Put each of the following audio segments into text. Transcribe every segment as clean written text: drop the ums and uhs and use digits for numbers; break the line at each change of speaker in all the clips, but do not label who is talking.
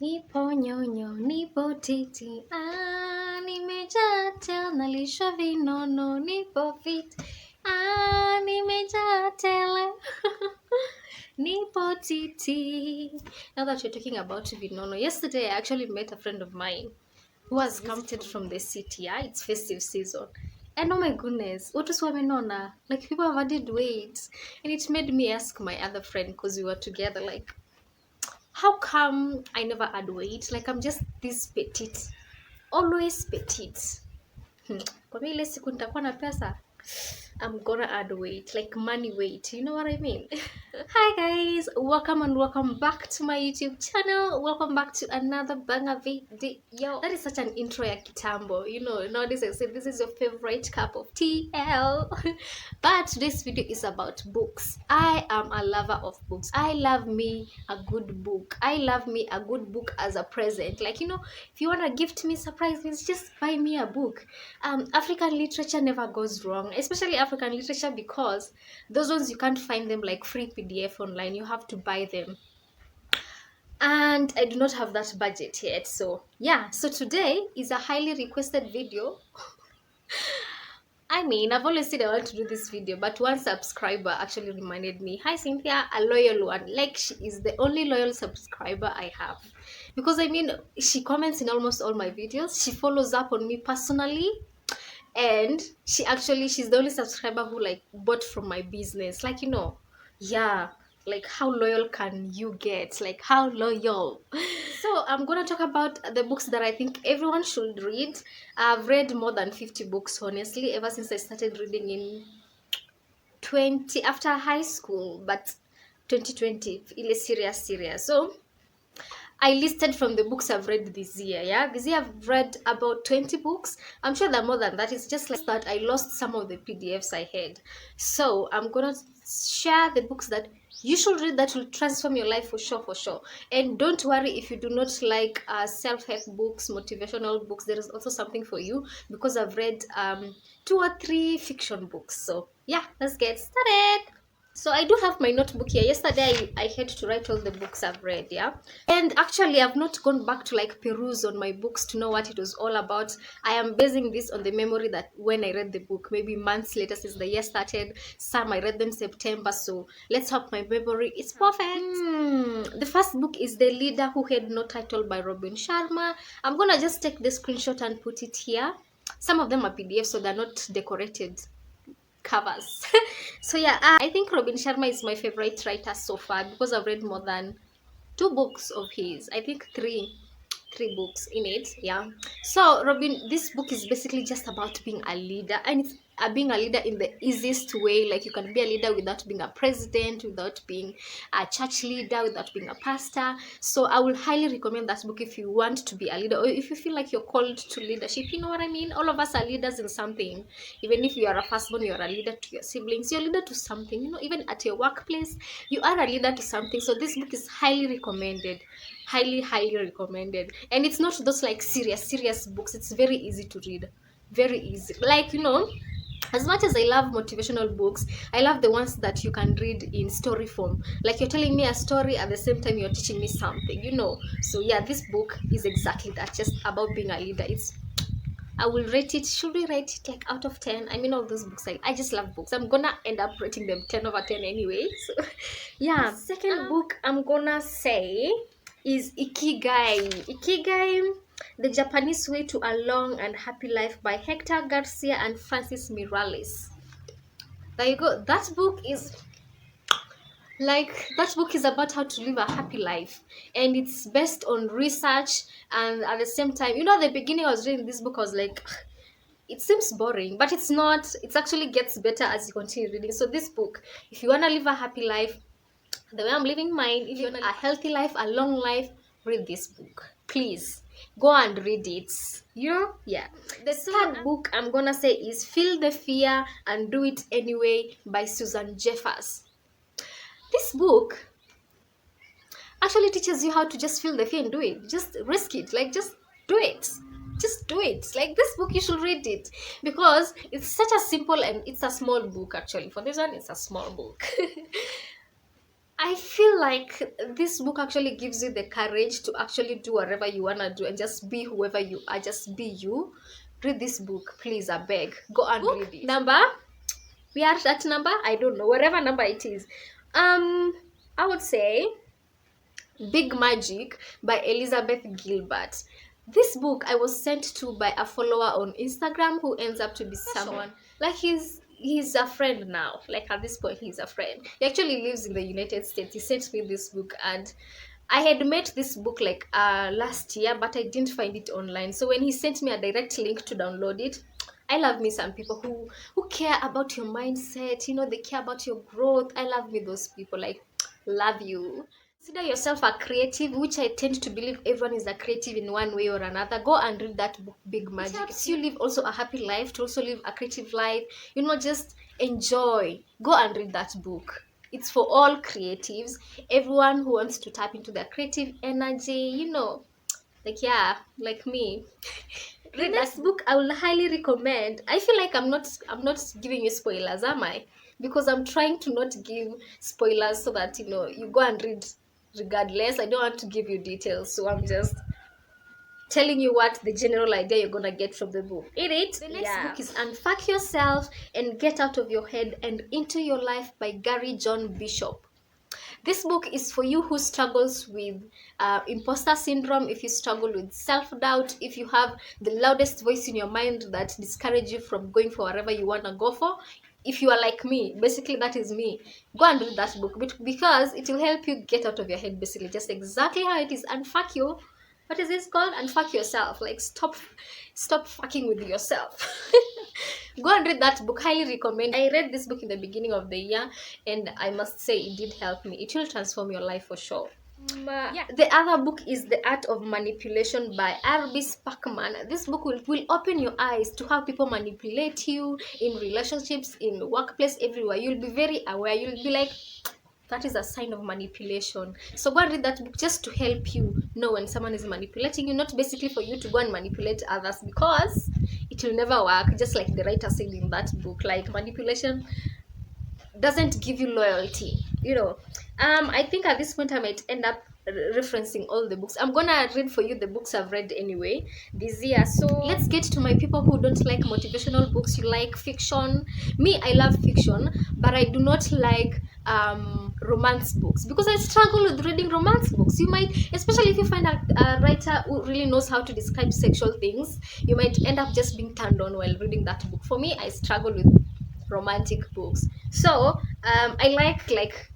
Nipo nyonyo, nipo titi, nimejaa tele, nalishwa vinono, nipo fit, nimejaa tele, nipo titi. Now that you're talking about vinono, yesterday I actually met a friend of mine who has visited from the city. Yeah, it's festive season. And oh my goodness, what was wamenona? Like people have added weight. And it made me ask my other friend, because we were together, like, how come I never add weight? Like I'm just this petite, always petite. Kwa vile ile siku nitakuwa na pesa, I'm gonna add weight, like money weight. You know what I mean? Hi guys, welcome and welcome back to my YouTube channel. Welcome back to another banger video. That is such an intro ya kitambo. You know, nowadays I say this is your favorite cup of TL. But today's video is about books. I am a lover of books. I love me a good book. I love me a good book as a present. Like, you know, if you want to gift me surprises, just buy me a book. African literature never goes wrong, especially African literature, because those ones you can't find them like free PDF online. You have to buy them. And I do not have that budget yet. So yeah, so today is a highly requested video. I mean, I've always said I want to do this video, but one subscriber actually reminded me, hi Cynthia, a loyal one. Like, she is the only loyal subscriber I have. Because I mean, she comments in almost all my videos. She follows up on me personally. And she's the only subscriber who like bought from my business. Like, you know, yeah, like how loyal can you get? Like how loyal? So I'm gonna talk about the books that I think everyone should read. I've read more than 50 books, honestly, ever since I started reading in after high school, but 2020, ile serious. So I listed from the books I've read this year. Yeah, this year I've read about 20 books. I'm sure there are more than that. It's just like that I lost some of the PDFs I had. So I'm gonna share the books that you should read that will transform your life for sure. And don't worry if you do not like self-help books, motivational books. There is also something for you, because I've read 2 or 3 fiction books. So yeah, let's get started. So I do have my notebook here. Yesterday I had to write all the books I've read, yeah. And actually I've not gone back to like peruse on my books to know what it was all about. I am basing this on the memory that when I read the book, maybe months later since the year started. Some I read them September, so let's hope my memory is perfect. The first book is The Leader Who Had No Title by Robin Sharma. I'm gonna just take the screenshot and put it here. Some of them are PDF, so they're not decorated covers. So yeah, I think Robin Sharma is my favorite writer so far, because I've read more than 2 books of his. I think three books in it. Yeah, so this book is basically just about being a leader, and it's being a leader in the easiest way. Like, you can be a leader without being a president, without being a church leader, without being a pastor. So I will highly recommend that book if you want to be a leader, or if you feel like you're called to leadership. You know what I mean? All of us are leaders in something. Even if you are a firstborn, you're a leader to your siblings, you're a leader to something. You know, even at your workplace, you are a leader to something. So this book is highly recommended, highly recommended. And it's not those like serious books. It's very easy to read, very easy. Like, you know, as much as I love motivational books, I love the ones that you can read in story form. Like, you're telling me a story at the same time you're teaching me something, you know. So yeah, this book is exactly that, just about being a leader. I will rate it, should we rate it like out of 10? I mean, all those books, I just love books. I'm gonna end up rating them 10 over 10 anyway. So yeah, second book I'm gonna say is Ikigai, The Japanese Way to a Long and Happy Life by Hector Garcia and Francis Miralles. There you go. That book is about how to live a happy life, and it's based on research. And at the same time, you know, at the beginning I was reading this book, I was like, it seems boring, but it's not. It actually gets better as you continue reading. So this book, if you want to live a happy life the way I'm living mine, if you want a healthy life, a long life, read this book. Please go and read it. You know, yeah. The third book I'm gonna say is Feel the Fear and Do It Anyway by Susan Jeffers. This book actually teaches you how to just feel the fear and do it. Just risk it. Like, just do it. Just do it. Like, this book, you should read it, because it's such a simple, and it's a small book actually. For this one, it's a small book. I feel like this book actually gives you the courage to actually do whatever you want to do and just be whoever you are. Just be you. Read this book, please. I beg. Go and read it. Number? We are at that number? I don't know. Whatever number it is. I would say Big Magic by Elizabeth Gilbert. This book I was sent to by a follower on Instagram who ends up to be someone like he's a friend now. Like at this point he's a friend. He actually lives in the United States. He sent me this book and I had met this book like last year, but I didn't find it online. So when he sent me a direct link to download it, I love me some people who care about your mindset. You know, they care about your growth. I love me those people. Like, love you. Consider yourself a creative, which I tend to believe everyone is a creative in one way or another. Go and read that book, Big Magic. It helps you live also a happy life, to also live a creative life. You know, just enjoy. Go and read that book. It's for all creatives, everyone who wants to tap into their creative energy, you know, like, yeah, like me. The next book I will highly recommend. I feel like I'm not giving you spoilers, am I? Because I'm trying to not give spoilers so that you know you go and read regardless. I don't want to give you details, so I'm just telling you what the general idea you're gonna get from the book. In it, the next book is Unfuck Yourself and Get Out of Your Head and Into Your Life by Gary John Bishop. This book is for you who struggles with imposter syndrome, if you struggle with self-doubt, if you have the loudest voice in your mind that discourages you from going for whatever you want to go for. If you are like me, basically that is me, go and read that book because it will help you get out of your head, basically just exactly how it is. And fuck you, what is this called? And fuck yourself. Like stop fucking with yourself. Go and read that book, highly recommend. I read this book in the beginning of the year and I must say it did help me. It will transform your life for sure. The other book is The Art of Manipulation by R.B. Spackman. This book will open your eyes to how people manipulate you in relationships, in workplace, everywhere. You'll be very aware. You'll be like, that is a sign of manipulation. So go and read that book just to help you know when someone is manipulating you, not basically for you to go and manipulate others, because it will never work. Just like the writer said in that book, like manipulation doesn't give you loyalty, you know. I think at this point I might end up referencing all the books. I'm gonna read for you the books I've read anyway this year. So let's get to my people who don't like motivational books. You like fiction. Me, I love fiction, but I do not like romance books because I struggle with reading romance books. You might, especially if you find a writer who really knows how to describe sexual things, you might end up just being turned on while reading that book. For me, I struggle with romantic books. So I like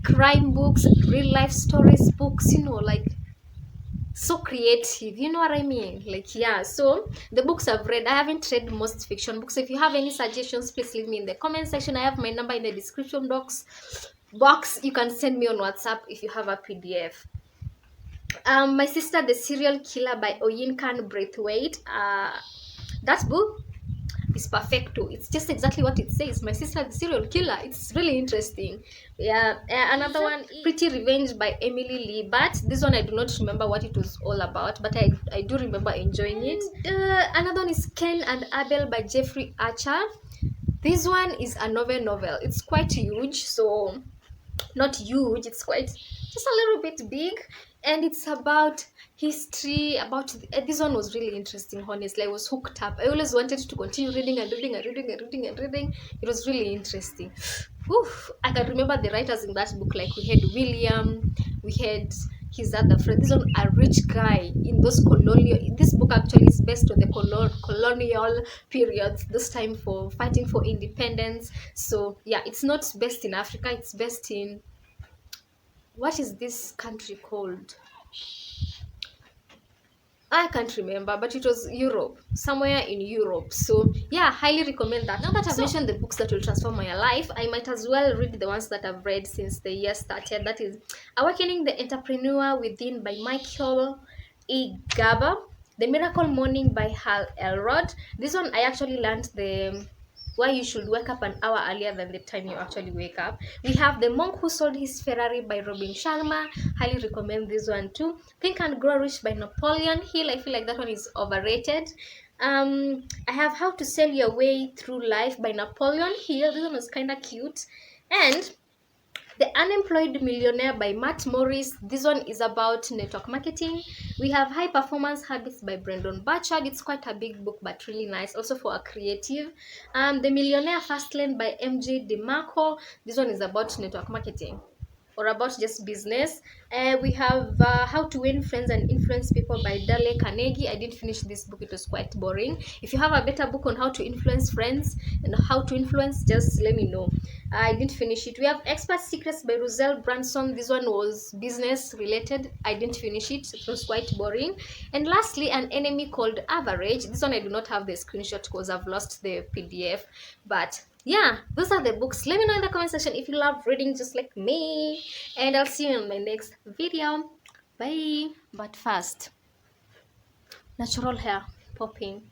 crime books, real life stories books, you know, like so creative, you know what I mean? Like, yeah. So the books I've read, I haven't read most fiction books. If you have any suggestions, please leave me in the comment section. I have my number in the description box. You can send me on WhatsApp if you have a PDF. My Sister the Serial Killer by Oyinkan Braithwaite. That book is perfecto. It's just exactly what it says. My Sister the Serial Killer. It's really interesting. Yeah. Another one, Pretty Revenge by Emily Lee. But this one I do not remember what it was all about, but I do remember enjoying it. Another one is Ken and Abel by Jeffrey Archer. This one is a novel. It's quite huge, so not huge, it's quite just a little bit big, and it's about history, about this one was really interesting. Honestly, I was hooked up. I always wanted to continue reading. It was really interesting. Oof, I can remember the writers in that book. Like, we had William, we had his other friend. This one, a rich guy in those colonial. This book actually is based on the colonial periods. This time for fighting for independence. So yeah, it's not based in Africa. It's based in, what is this country called? I can't remember, but it was Europe, somewhere in Europe. So yeah, highly recommend that. Now that I've mentioned the books that will transform my life, I might as well read the ones that I've read since the year started. That is Awakening the Entrepreneur Within by Michael E. Garber, The Miracle Morning by Hal Elrod. This one I actually learned the why you should wake up an hour earlier than the time you actually wake up. We have The Monk Who Sold His Ferrari by Robin Sharma. Highly recommend this one too. Think and Grow Rich by Napoleon Hill. I feel like that one is overrated. I have How to Sell Your Way Through Life by Napoleon Hill. This one was kind of cute. And The Unemployed Millionaire by Matt Morris. This one is about network marketing. We have High Performance Habits by Brandon Burchard. It's quite a big book, but really nice, also for a creative. The Millionaire Fastlane by MJ DeMarco. This one is about network marketing or about just business. We have How to Win Friends and Influence People by Dale Carnegie. I didn't finish this book, it was quite boring. If you have a better book on how to influence friends and how to influence, just let me know. I didn't finish it. We have Expert Secrets by Roselle Branson. This one was business related. I didn't finish it, it was quite boring. And lastly, An Enemy Called Average. This one I do not have the screenshot because I've lost the PDF, but yeah, those are the books. Let me know in the comment section if you love reading just like me, and I'll see you in my next video. Bye. But first, natural hair popping.